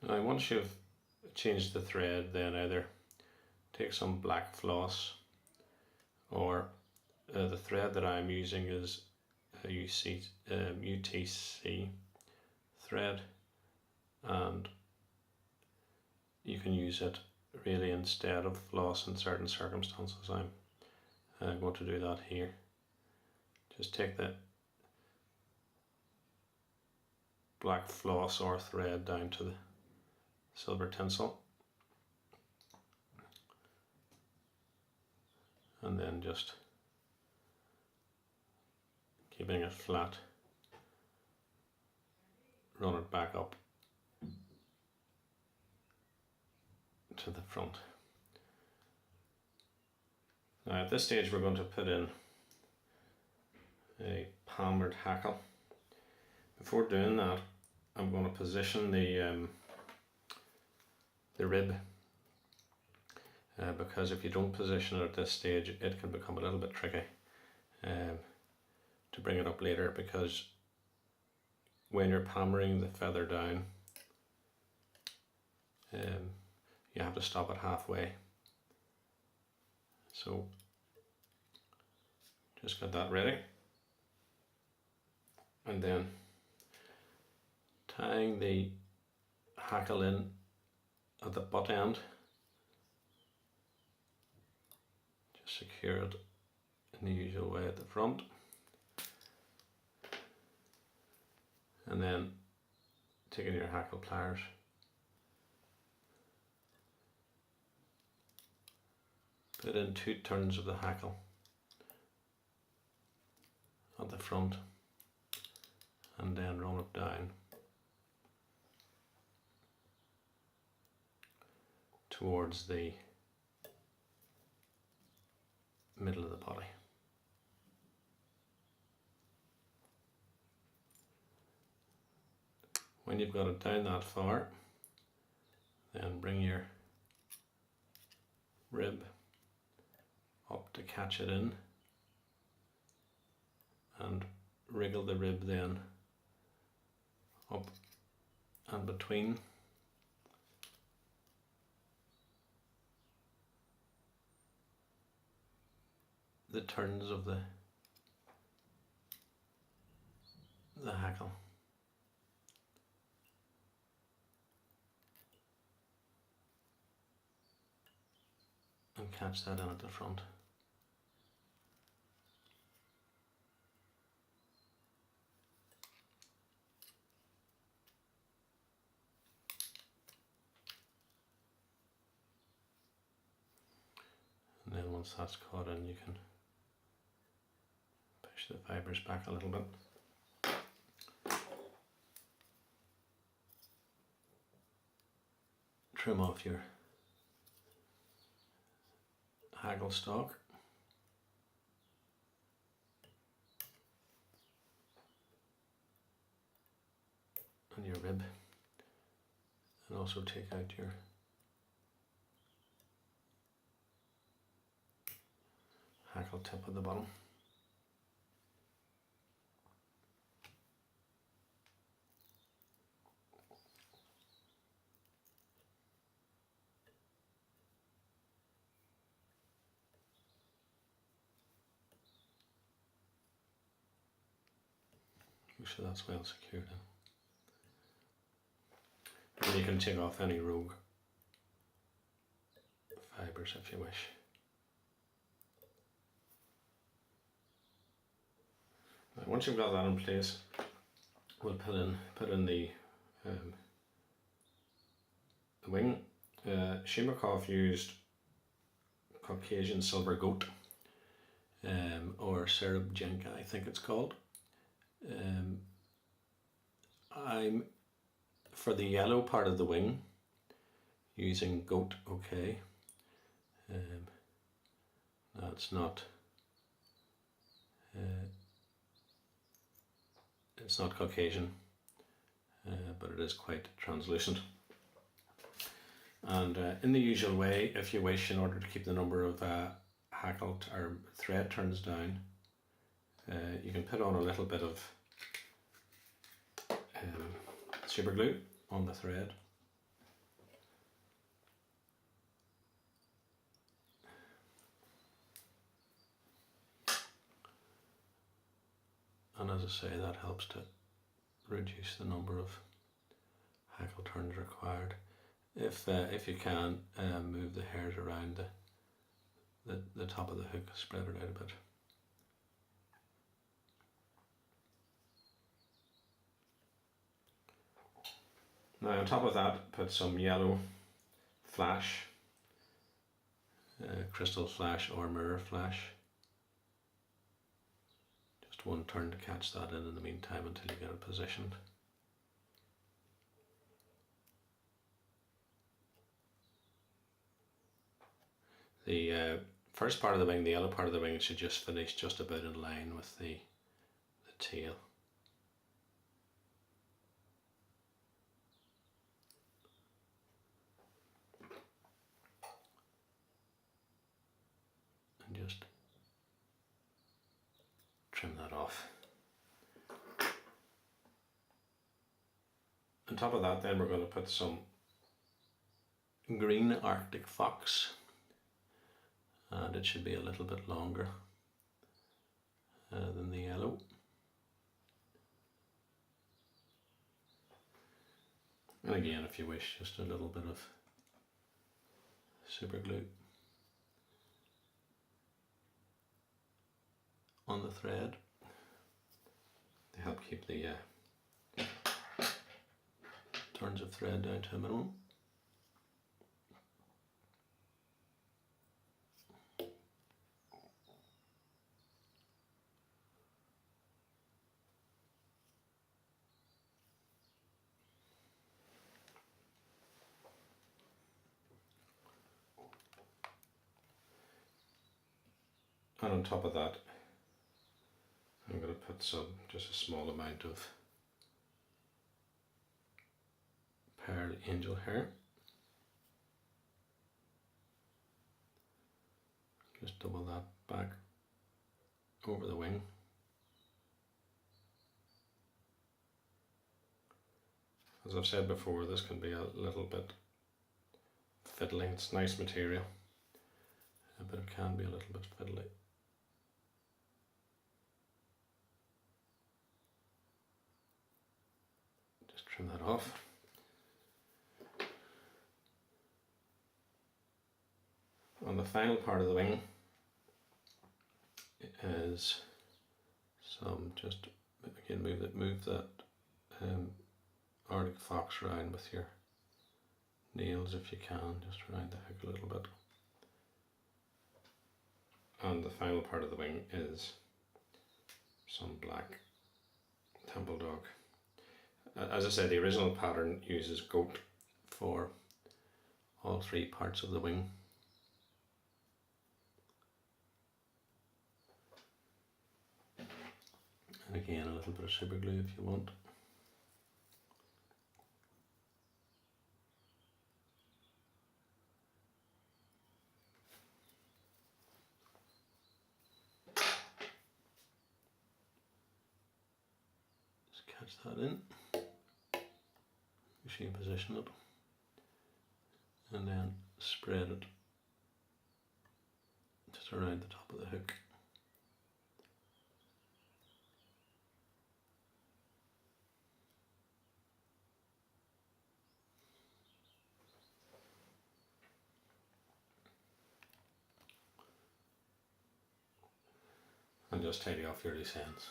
Now once you've changed the thread, then either take some black floss, or the thread that I'm using is a UTC thread, and you can use it really instead of floss in certain circumstances. I'm going to do that here. Just take the black floss or thread down to the silver tinsel, and then just keeping it flat, run it back up to the front. Now at this stage we're going to put in a palmered hackle. Before doing that, I'm going to position the rib, because if you don't position it at this stage, it can become a little bit tricky to bring it up later, because when you're palmering the feather down, you have to stop it halfway. So just get that ready, and then tying the hackle in at the butt end, just secure it in the usual way at the front, and then taking your hackle pliers, put in 2 turns of the hackle at the front, and then run it down towards the middle of the body. When you've got it down that far, then bring your rib up to catch it in, and wriggle the rib then up and between the turns of the hackle. And catch that in at the front. And then once that's caught in, you can push the fibres back a little bit. Trim off your hackle stalk. And your rib, and also take out your hackle tip at the bottom. Make sure that's well secured in. And you can take off any rogue fibres if you wish. Now, once you've got that in place, we'll put in the wing. Shimakov used Caucasian silver goat, or Serb Jenka, I think it's called. I'm for the yellow part of the wing using goat. Okay, that's not. It's not Caucasian, but it is quite translucent. And in the usual way, if you wish, in order to keep the number of hackle or thread turns down, you can put on a little bit of super glue on the thread, and as I say, that helps to reduce the number of hackle turns required. If you can, move the hairs around the top of the hook, spread it out a bit. Now on top of that, put some yellow flash, crystal flash or mirror flash. Just one turn to catch that in the meantime until you get it positioned. The first part of the wing, the yellow part of the wing, should just finish just about in line with the tail. And just trim that off. On top of that, then we're going to put some green Arctic fox, and it should be a little bit longer than the yellow. And again, if you wish, just a little bit of super glue on the thread to help keep the turns of thread down to a minimum. And on top of that, I'm going to put just a small amount of pearl angel hair. Just double that back over the wing. As I've said before, this can be a little bit fiddly. It's nice material, but it can be a little bit fiddly. Just trim that off. On the final part of the wing is some, just again move that Arctic fox around with your nails if you can, just around the hook a little bit. And the final part of the wing is some black temple dog. As I said, the original pattern uses goat for all three parts of the wing. And again, a little bit of super glue if you want. Just catch that in. Make sure you position it. And then spread it just around the top of the hook. And just tidy off your loose ends.